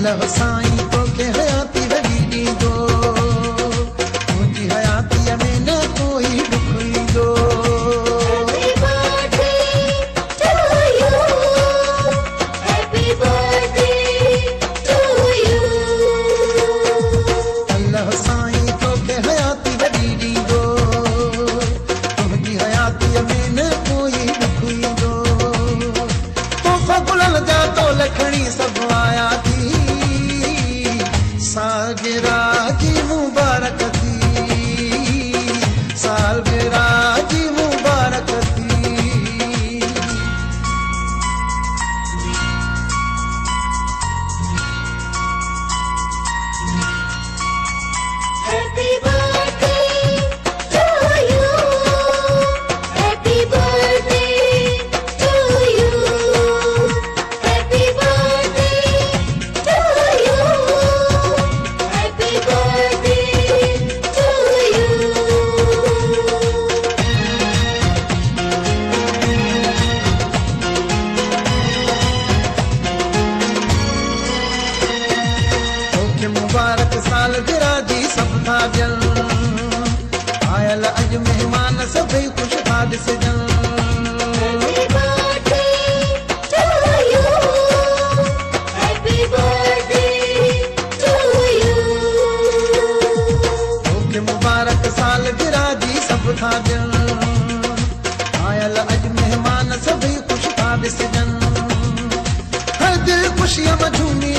अल्लाह साईं तोखे हयाती वॾी ॾींदो, तुंहिंजी हयातीअ में न कोई ॾुख ईंदो। अल्लाह साईं तोखे हयाती वॾी ॾींदो, तुंहिंजी हयातीअ में न कोई ॾुख ईंदो। तोहफ़ा गुलनि जा तोल खणी सभु आया थी, सालगिरह जी मुबारक थी, सालगिरह जी मुबारक थी। Happy birthday to you. Happy birthday to you. Happy birthday to you. Happy birthday to you. तोखे मुबारक सालगिरह जी सभु था ॾियनि, आयल अॼु महिमान सभई ख़ुशि था ॾिसजनि। Happy birthday to you. Happy birthday to you. तोखे मुबारक सालगिरह जी सभु था ॾियनि, आयल अॼु महिमान सभई ख़ुशि था ॾिसजनि। हर दिलि ख़ुशीअ में झूमी